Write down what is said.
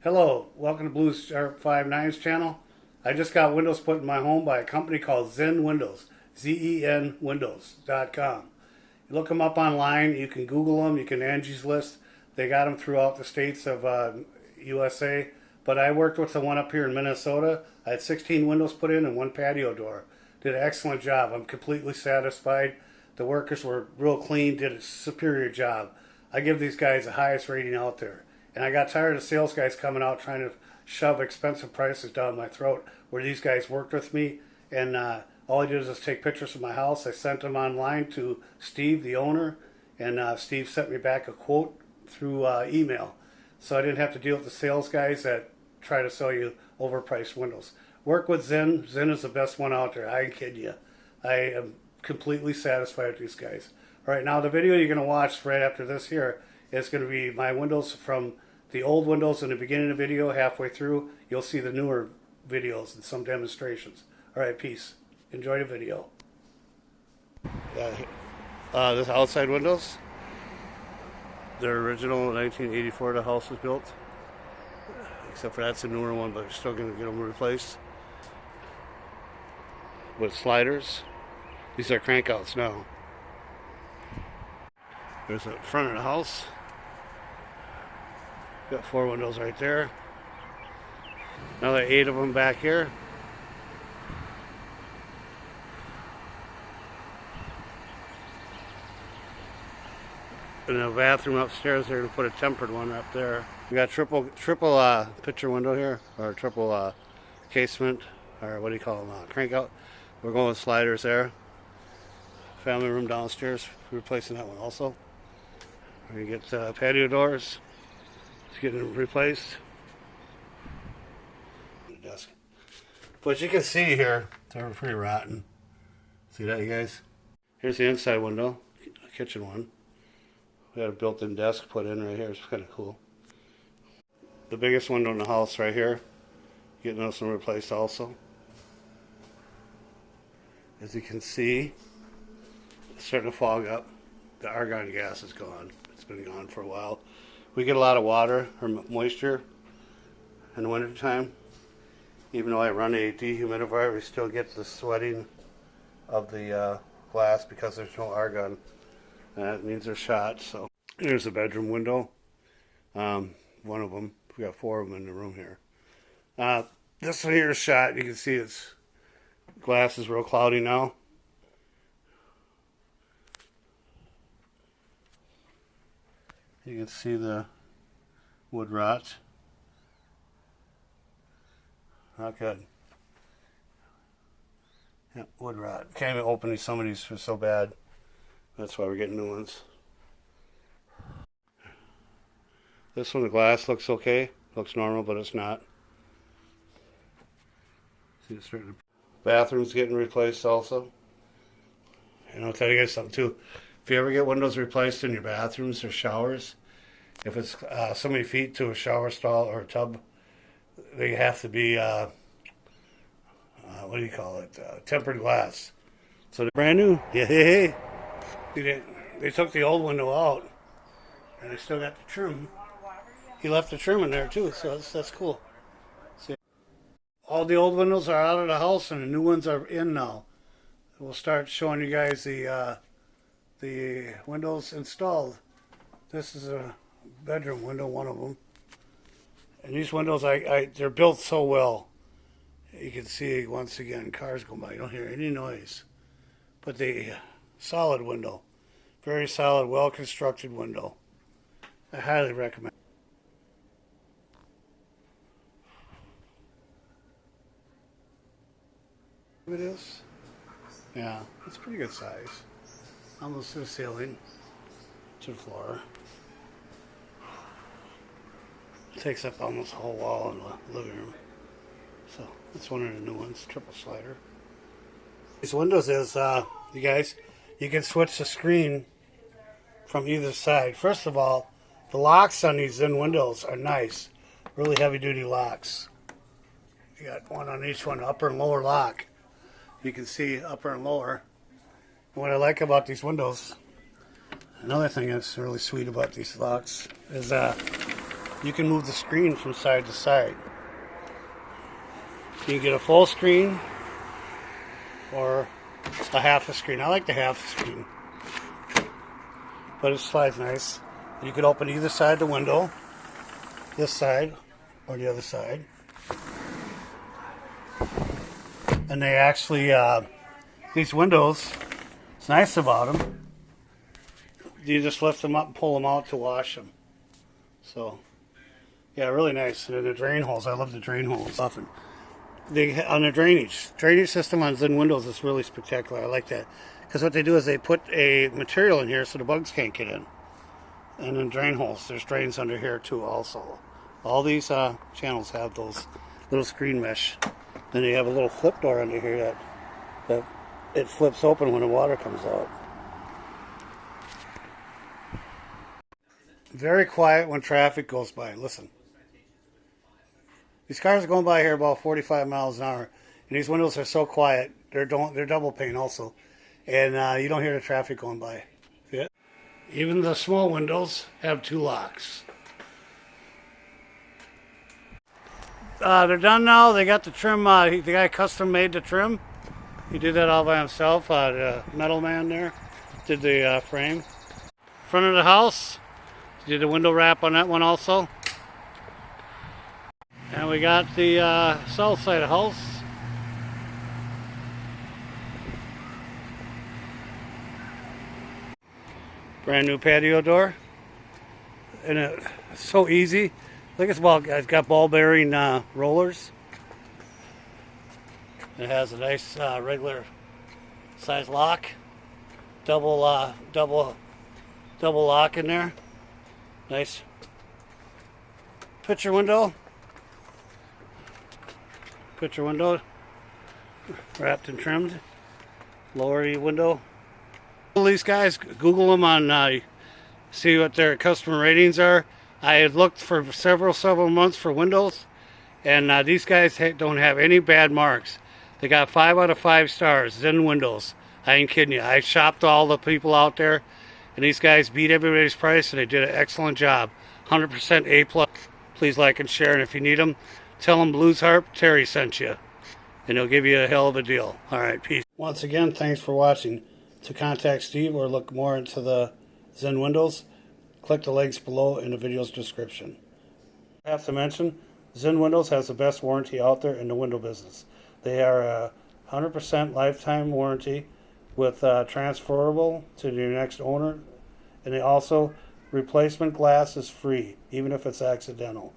Hello, welcome to Blue Sharp 59's channel. I just got windows put in my home by a company called Zen Windows, Z-E-N Windows.com. You look them up online, you can Google them, you can Angie's List. They got them throughout the states of USA, but I worked with the one up here in Minnesota. I had 16 windows put in and one patio door. Did an excellent job. I'm completely satisfied. The workers were real clean, did a superior job. I give these guys the highest rating out there. And I got tired of sales guys coming out trying to shove expensive prices down my throat, where these guys worked with me, and all I did was just take pictures of my house. I sent them online to Steve, the owner, and Steve sent me back a quote through email. So I didn't have to deal with the sales guys that try to sell you overpriced windows. Work with Zen. Zen is the best one out there. I ain't kidding you. I am completely satisfied with these guys. All right, now the video you're going to watch right after this here is going to be my windows from the old windows in the beginning of the video. Halfway through, you'll see the newer videos and some demonstrations. All right, peace. Enjoy the video. This outside windows, they're original. In 1984 the house was built. Except for that's a newer one, but we're still going to get them replaced with sliders. These are crankouts now. There's the front of the house. Got 4 windows right there. Another 8 of them back here. And a bathroom upstairs there to put a tempered one up there. We got triple picture window here, or triple casement, or what do you call them? Crank out. We're going with sliders there. Family room downstairs, replacing that one also. We get patio doors. It's getting replaced. Desk. But you can see here, they're pretty rotten. See that, you guys? Here's the inside window, kitchen one. We had a built-in desk put in right here. It's kind of cool. The biggest window in the house right here, getting this one replaced also. As you can see, it's starting to fog up. The argon gas is gone. It's been gone for a while. We get a lot of water or moisture in the winter time. Even though I run a dehumidifier, we still get the sweating of the glass because there's no argon. That means they're shot. So here's the bedroom window. One of them. We got 4 of them in the room here. This one here is shot. You can see its glass is real cloudy now. You can see the wood rot. Not good. Yeah, wood rot. Can't even open some of these for so bad. That's why we're getting new ones. This one, the glass looks okay. Looks normal, but it's not. See, it's starting to... Bathroom's getting replaced also. And I'll tell you guys something too. If you ever get windows replaced in your bathrooms or showers, if it's so many feet to a shower stall or a tub, they have to be, what do you call it, tempered glass. So they're brand new. Yeah. They took the old window out, and they still got the trim. He left the trim in there too, so that's cool. See? All the old windows are out of the house, and the new ones are in now. We'll start showing you guys the windows installed. This is a bedroom window, one of them. And these windows, they're built so well. You can see, once again, cars go by. You don't hear any noise. But the solid window. Very solid, well-constructed window. I highly recommend. It is? Yeah, it's pretty good size. Almost to the ceiling, to the floor. Takes up almost the whole wall in the living room. So it's one of the new ones, triple slider. These windows is, you guys, you can switch the screen from either side. First of all, the locks on these Zen windows are nice, really heavy duty locks. You got one on each one, upper and lower lock. You can see upper and lower. And what I like about these windows, another thing that's really sweet about these locks is you can move the screen from side to side. You can get a full screen or a half a screen. I like the half screen, but it slides nice. You can open either side of the window, this side or the other side. And they actually, these windows, it's nice about them. You just lift them up and pull them out to wash them. So, yeah, really nice. And the drain holes, I love the drain holes often. On the drainage system on Zen Windows is really spectacular. I like that. Because what they do is they put a material in here so the bugs can't get in. And then drain holes, there's drains under here too also. All these channels have those little screen mesh. Then you have a little flip door under here that it flips open when the water comes out. Very quiet when traffic goes by. Listen. These cars are going by here about 45 miles an hour, and these windows are so quiet. They're double pane also, and you don't hear the traffic going by. Yeah. Even the small windows have 2 locks. They're done now. They got the trim. The guy custom made the trim. He did that all by himself. The metal man there did the frame. Front of the house, did the window wrap on that one also. And we got the south side of the house. Brand new patio door. And it's so easy. Look, it's got ball bearing rollers. It has a nice regular size lock. Double lock in there. Nice picture window. Picture window, wrapped and trimmed. Lower window. These guys, Google them on, see what their customer ratings are. I had looked for several months for windows, and these guys don't have any bad marks. They got 5 out of 5 stars. Zen Windows. I ain't kidding you. I shopped all the people out there, and these guys beat everybody's price, and they did an excellent job. 100% A+. Please like and share, and if you need them, tell them Blues Harp Terry sent you, and he'll give you a hell of a deal. All right, peace. Once again, thanks for watching. To contact Steve or look more into the Zen Windows, click the links below in the video's description. I have to mention, Zen Windows has the best warranty out there in the window business. They are a 100% lifetime warranty with transferable to your next owner, and they also, replacement glass is free, even if it's accidental.